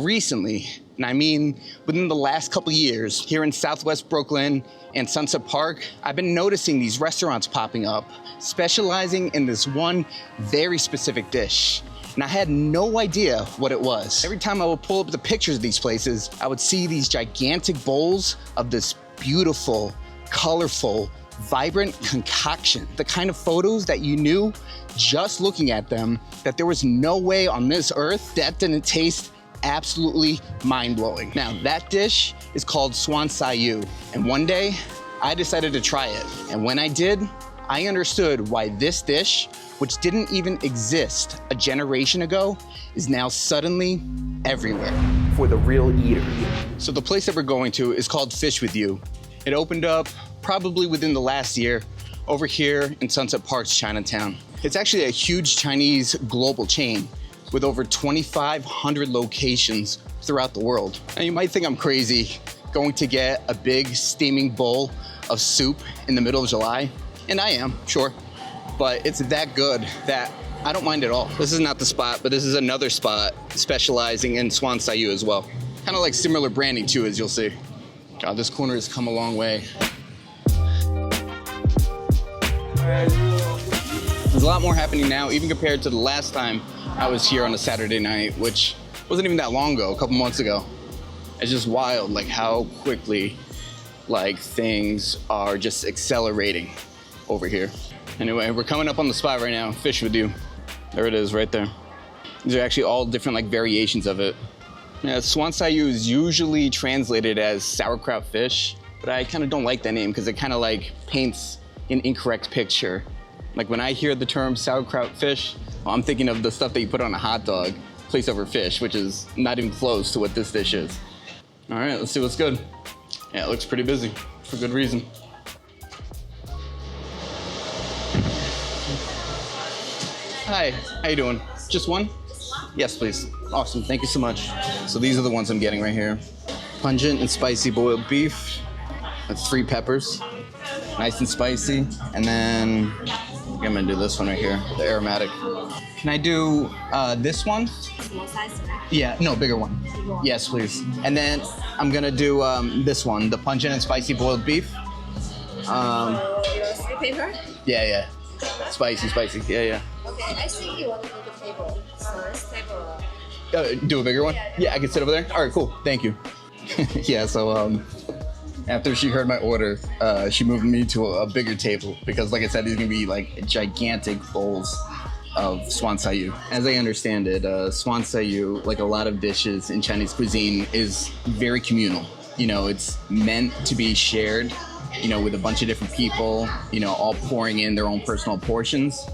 Recently, and I mean within the last couple years, here in Southwest Brooklyn and Sunset Park, I've been noticing these restaurants popping up, specializing in this one very specific dish. And I had no idea what it was. Every time I would pull up the pictures of these places, I would see these gigantic bowls of this beautiful, colorful, vibrant concoction. The kind of photos that you knew just looking at them that there was no way on this earth that didn't taste absolutely mind-blowing. Now, that dish is called suan, and one day I decided to try it. And when I did, I understood why this dish, which didn't even exist a generation ago, is now suddenly everywhere. For the real eater. So the place that we're going to is called Fish With You. It opened up probably within the last year over here in Sunset Park's Chinatown. It's actually a huge Chinese global chain with over 2,500 locations throughout the world. And you might think I'm crazy going to get a big steaming bowl of soup in the middle of July, and I am, sure, but it's that good that I don't mind at all. This is not the spot, but this is another spot specializing in suan as well. Kind of like similar branding too, as you'll see. God, this corner has come a long way. There's a lot more happening now, even compared to the last time I was here on a Saturday night, which wasn't even that long ago, a couple months ago. It's just wild, like how quickly things are just accelerating over here. Anyway, we're coming up on the spot right now, Fish With You. There it is right there. These are actually all different variations of it. Yeah, suan is usually translated as sauerkraut fish, but I kind of don't like that name because it kind of paints an incorrect picture. Like when I hear the term sauerkraut fish, I'm thinking of the stuff that you put on a hot dog, placed over fish, which is not even close to what this dish is. All right, let's see what's good. Yeah, it looks pretty busy, for good reason. Hi, how you doing? Just one? Yes, please. Awesome, thank you so much. So these are the ones I'm getting right here. Pungent and spicy boiled beef. That's 3 peppers. Nice and spicy. And then I'm gonna do this one right here, the aromatic. Can I do this one? Small size? Yeah, no, bigger one. Yes, please. And then I'm gonna do this one, the pungent and spicy boiled beef. Your paper? Yeah. Spicy, yeah. Okay, I think you want to do the table. First table. Do a bigger one? Yeah, I can sit over there? All right, cool, thank you. Yeah, so after she heard my order, she moved me to a bigger table because like I said, these are gonna be gigantic bowls of suan. As I understand it, suan, like a lot of dishes in Chinese cuisine, is very communal. You know, it's meant to be shared, with a bunch of different people, all pouring in their own personal portions.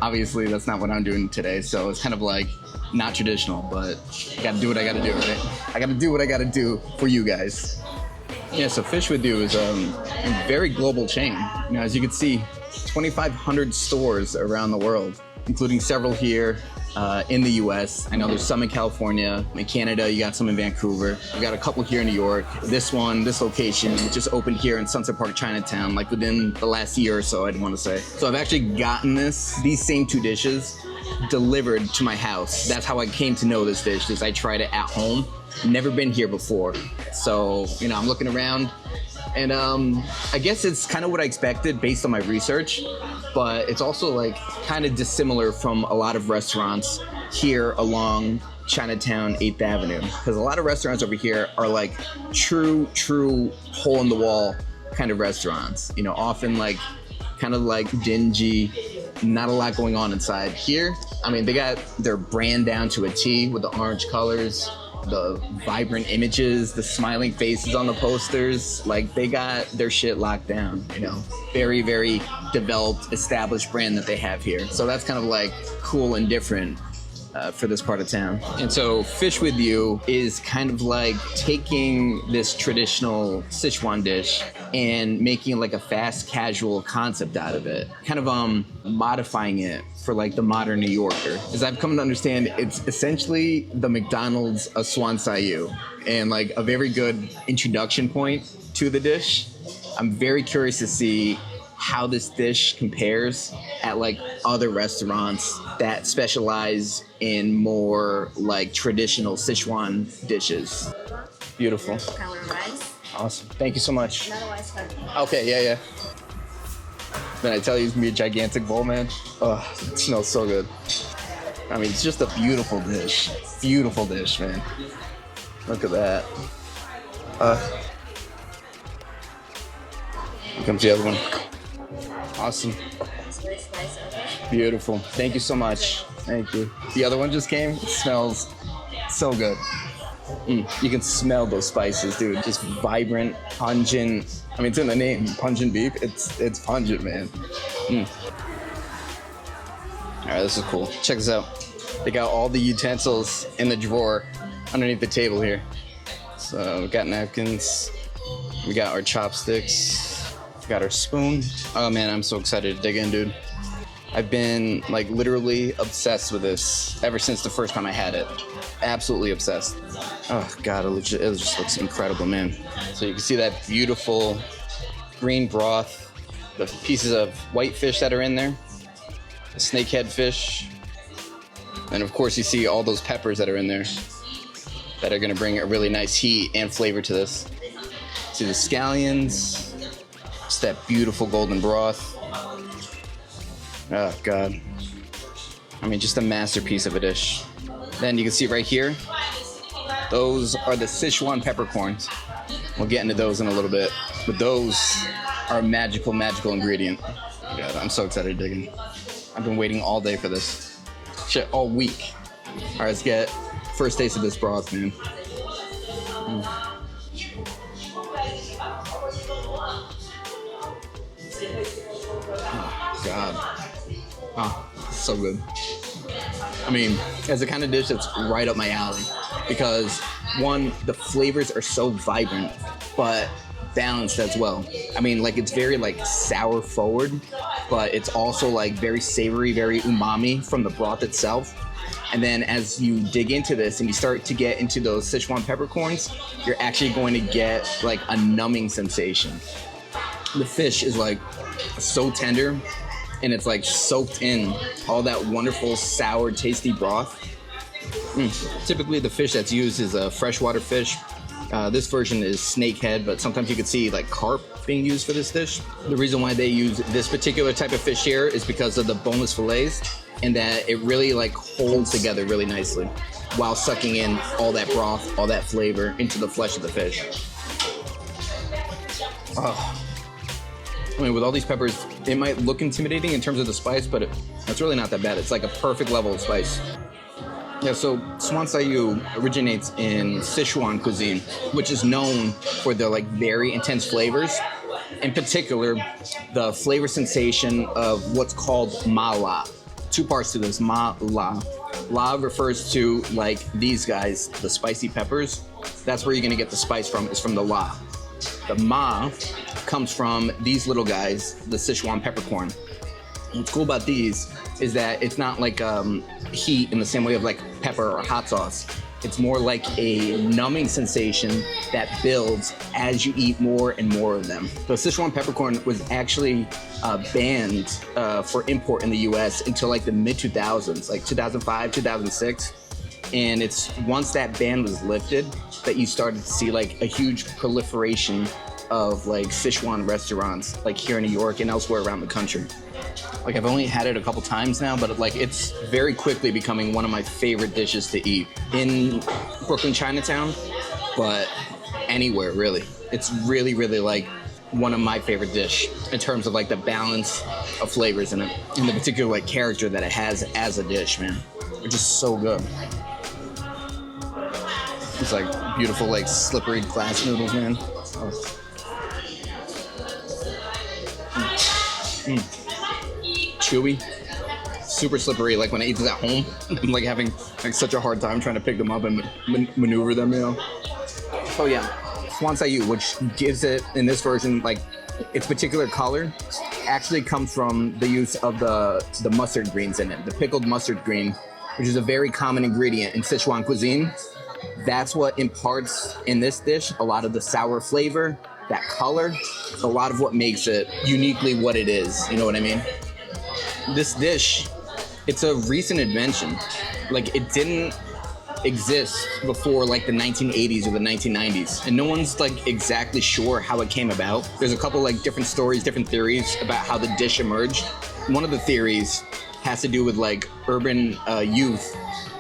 Obviously, that's not what I'm doing today, so it's kind of not traditional, but I gotta do what I gotta do, right? I gotta do what I gotta do for you guys. Yeah, so Fish With You is a very global chain. As you can see, 2,500 stores around the world, including several here in the US. I know there's some in California. In Canada, you got some in Vancouver. We got a couple here in New York. This location, just opened here in Sunset Park, Chinatown, within the last year or so, I'd want to say. So I've actually gotten these same 2 dishes delivered to my house. That's how I came to know this dish, is I tried it at home. Never been here before. So, I'm looking around, and I guess it's kind of what I expected based on my research, but it's also kind of dissimilar from a lot of restaurants here along Chinatown 8th Avenue. Because a lot of restaurants over here are true hole in the wall kind of restaurants. Often kind of dingy, not a lot going on inside. Here, they got their brand down to a T with the orange colors, the vibrant images, the smiling faces on the posters. They got their shit locked down, very, very developed, established brand that they have here. So that's kind of cool and different for this part of town. And so Fish With You is kind of taking this traditional Sichuan dish and making a fast casual concept out of it, kind of modifying it for the modern New Yorker. As I've come to understand, it's essentially the McDonald's of suan, and a very good introduction point to the dish. I'm very curious to see how this dish compares at like other restaurants that specialize in more like traditional Sichuan dishes. Beautiful. Color rice. Awesome. Thank you so much. Another rice curry. Okay, yeah. Man, I tell you, it's gonna be a gigantic bowl, man. Oh, it smells so good. I mean, it's just a beautiful dish. Beautiful dish, man. Look at that. Here comes the other one. Awesome. Beautiful. Thank you so much. Thank you. The other one just came. It smells so good. You can smell those spices, dude. Just vibrant, pungent. I mean, it's in the name, pungent beef. It's pungent, man. All right, this is cool. Check this out. They got all the utensils in the drawer underneath the table here. So we got napkins. We got our chopsticks. We got our spoon. Oh man, I'm so excited to dig in, dude. I've been like literally obsessed with this ever since the first time I had it. Absolutely obsessed. Oh God, it just looks incredible, man. So you can see that beautiful green broth, the pieces of white fish that are in there, the snakehead fish, and of course you see all those peppers that are in there that are gonna bring a really nice heat and flavor to this. See the scallions, it's that beautiful golden broth. Oh God. I mean, just a masterpiece of a dish. Then you can see right here, those are the Sichuan peppercorns. We'll get into those in a little bit, but those are a magical ingredient. God, I'm so excited to dig in. I've been waiting all day for this. Shit, all week. All right, let's get first taste of this broth, man. Oh, God. Oh, so good. I mean, it's the kind of dish that's right up my alley because one, the flavors are so vibrant, but balanced as well. I mean, like it's very like sour forward, but it's also like very savory, very umami from the broth itself. And then as you dig into this and you start to get into those Sichuan peppercorns, you're actually going to get like a numbing sensation. The fish is like so tender and it's like soaked in all that wonderful sour tasty broth. Typically the fish that's used is a freshwater fish. This version is snakehead, but sometimes you can see like carp being used for this dish. The reason why they use this particular type of fish here is because of the boneless fillets and that it really like holds together really nicely while sucking in all that broth, all that flavor into the flesh of the fish. Oh. I mean, with all these peppers, it might look intimidating in terms of the spice, but it's really not that bad. It's like a perfect level of spice. Yeah, so suan sayu originates in Sichuan cuisine, which is known for their like very intense flavors. In particular, the flavor sensation of what's called málà. Two parts to this, málà. La refers to like these guys, the spicy peppers. That's where you're gonna get the spice from, is from the la. The ma comes from these little guys, the Sichuan peppercorn. What's cool about these is that it's not like heat in the same way of like pepper or hot sauce. It's more like a numbing sensation that builds as you eat more and more of them. So Sichuan peppercorn was actually banned for import in the US until like the mid-2000s, like 2005, 2006. And it's once that ban was lifted that you started to see like a huge proliferation of like Sichuan restaurants like here in New York and elsewhere around the country. Like I've only had it a couple times now, but like it's very quickly becoming one of my favorite dishes to eat in Brooklyn, Chinatown, but anywhere really. It's really, really like one of my favorite dish in terms of like the balance of flavors in it and the particular like character that it has as a dish, man. It's just so good. It's like beautiful, like slippery glass noodles, man. Oh. Chewy, super slippery. Like when I eat this at home, I'm like having like such a hard time trying to pick them up and maneuver them, you know. Oh yeah, suan sayu, which gives it in this version like its particular color, actually comes from the use of the mustard greens in it, the pickled mustard green, which is a very common ingredient in Sichuan cuisine. That's what imparts in this dish a lot of the sour flavor that color, a lot of what makes it uniquely what it is. You know what I mean? This dish, it's a recent invention. Like, it didn't exist before like the 1980s or the 1990s, and no one's like exactly sure how it came about. There's a couple like different stories, different theories about how the dish emerged. One of the theories has to do with like urban youth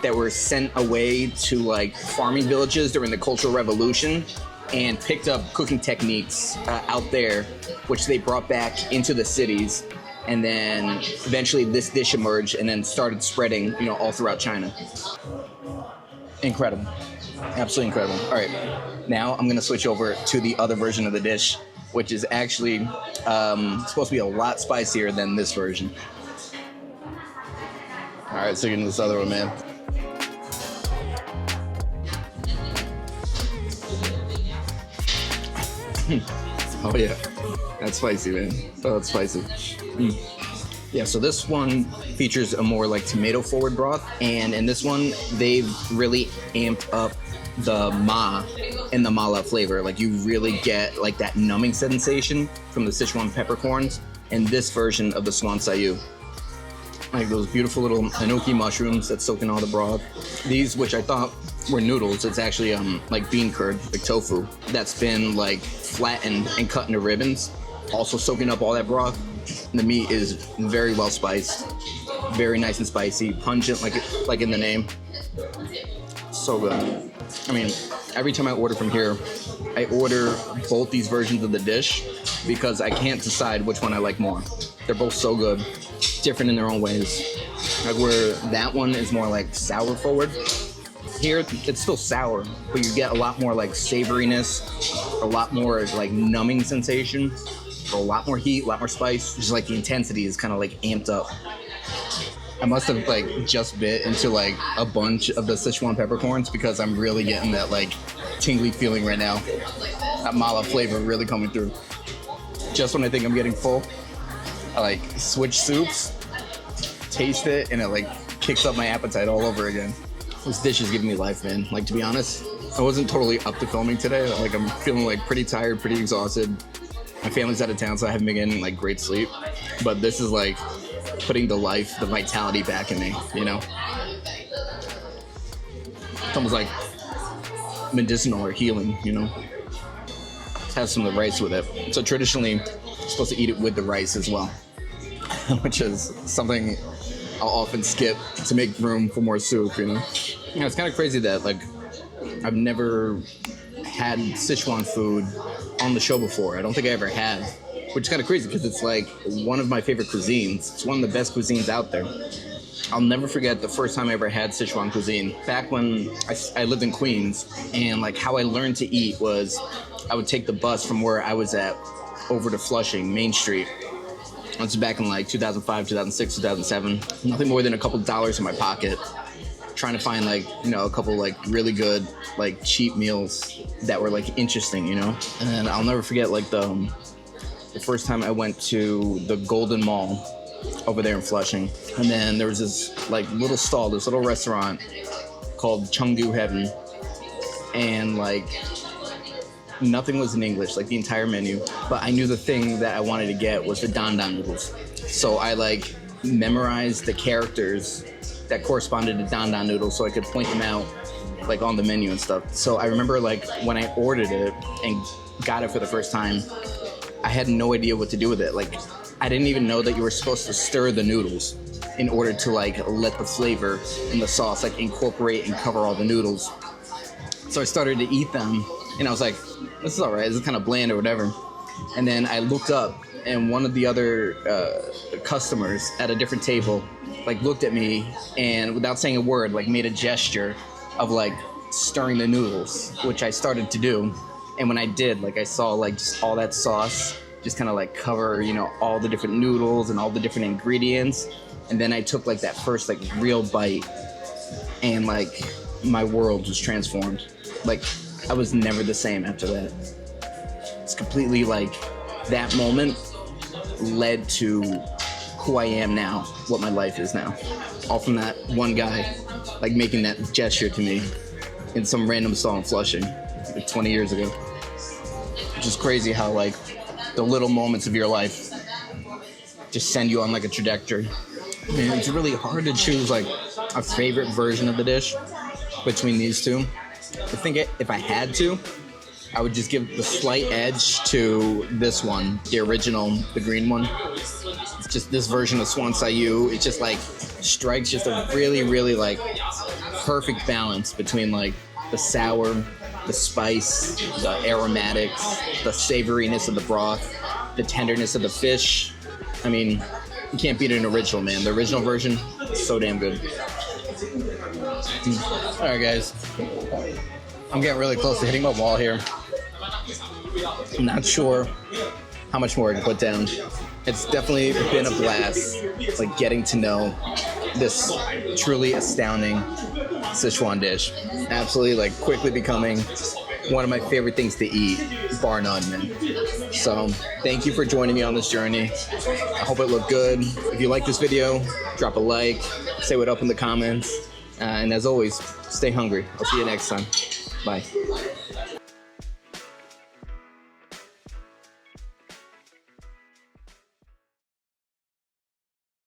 that were sent away to like farming villages during the Cultural Revolution and picked up cooking techniques out there, which they brought back into the cities. And then eventually this dish emerged and then started spreading, you know, all throughout China. Incredible. Absolutely incredible. All right, now I'm gonna switch over to the other version of the dish, which is actually supposed to be a lot spicier than this version. All right, so you're into this other one, man. Oh yeah, that's spicy, man. Oh, that's spicy. Yeah, so this one features a more like tomato forward broth, and in this one they've really amped up the ma and the málà flavor. Like, you really get like that numbing sensation from the Sichuan peppercorns in this version of the suan sayu. Like those beautiful little enoki mushrooms that soak in all the broth. These, which I thought were noodles, it's actually like bean curd, like tofu, that's been like flattened and cut into ribbons, also soaking up all that broth. The meat is very well spiced, very nice and spicy, pungent, like in the name. So good. I mean, every time I order from here, I order both these versions of the dish because I can't decide which one I like more. They're both so good, different in their own ways. Like, where that one is more like sour forward, here it's still sour, but you get a lot more like savoriness, a lot more like numbing sensation, a lot more heat, a lot more spice. Just like the intensity is kind of like amped up. I must have like just bit into like a bunch of the Sichuan peppercorns because I'm really getting that like tingly feeling right now. That málà flavor really coming through. Just when I think I'm getting full, I like switch soups, taste it, and it like kicks up my appetite all over again. This dish is giving me life, man. Like, to be honest, I wasn't totally up to filming today. Like, I'm feeling like pretty tired, pretty exhausted. My family's out of town, so I haven't been getting like great sleep. But this is like putting the life, the vitality back in me, you know? It's almost like medicinal or healing, you know? Let's have some of the rice with it. So traditionally, you're supposed to eat it with the rice as well, which is something I'll often skip to make room for more soup, you know? You know, it's kind of crazy that like I've never had Sichuan food on the show before. I don't think I ever have, which is kind of crazy because it's like one of my favorite cuisines. It's one of the best cuisines out there. I'll never forget the first time I ever had Sichuan cuisine. Back when I lived in Queens, and like how I learned to eat was I would take the bus from where I was at over to Flushing, Main Street. This was back in like 2005, 2006, 2007. Nothing more than a couple dollars in my pocket, trying to find like, you know, a couple like really good, like cheap meals that were like interesting, you know? And then I'll never forget like the first time I went to the Golden Mall over there in Flushing. And then there was this like little stall, this little restaurant called Chengdu Heaven. And like nothing was in English, like the entire menu. But I knew the thing that I wanted to get was the dan dan noodles. So I like memorized the characters that corresponded to dan dan noodles so I could point them out like on the menu and stuff. So I remember like when I ordered it and got it for the first time, I had no idea what to do with it. Like, I didn't even know that you were supposed to stir the noodles in order to like let the flavor in the sauce like incorporate and cover all the noodles. So I started to eat them and I was like, this is all right, this is kind of bland or whatever. And then I looked up and one of the other customers at a different table like looked at me and without saying a word like made a gesture of like stirring the noodles, which I started to do. And when I did, like I saw like just all that sauce just kind of like cover, you know, all the different noodles and all the different ingredients. And then I took like that first like real bite and like my world was transformed. Like I was never the same after that. It's completely like that moment led to who I am now, what my life is now. All from that one guy like making that gesture to me in some random stall in Flushing like 20 years ago. Which just crazy how like the little moments of your life just send you on like a trajectory. I mean, it's really hard to choose like a favorite version of the dish between these two. I think if I had to, I would just give the slight edge to this one, the original, the green one. It's just this version of suan sayu. It just like strikes just a really, really like perfect balance between like the sour, the spice, the aromatics, the savoriness of the broth, the tenderness of the fish. I mean, you can't beat an original, man. The original version, so damn good. All right, guys. I'm getting really close to hitting my wall here. I'm not sure how much more I can put down. It's definitely been a blast, like getting to know this truly astounding Sichuan dish. Absolutely, like quickly becoming one of my favorite things to eat, bar none, man. So thank you for joining me on this journey. I hope it looked good. If you like this video, drop a like, say what up in the comments. And as always, stay hungry. I'll see you next time. Bye.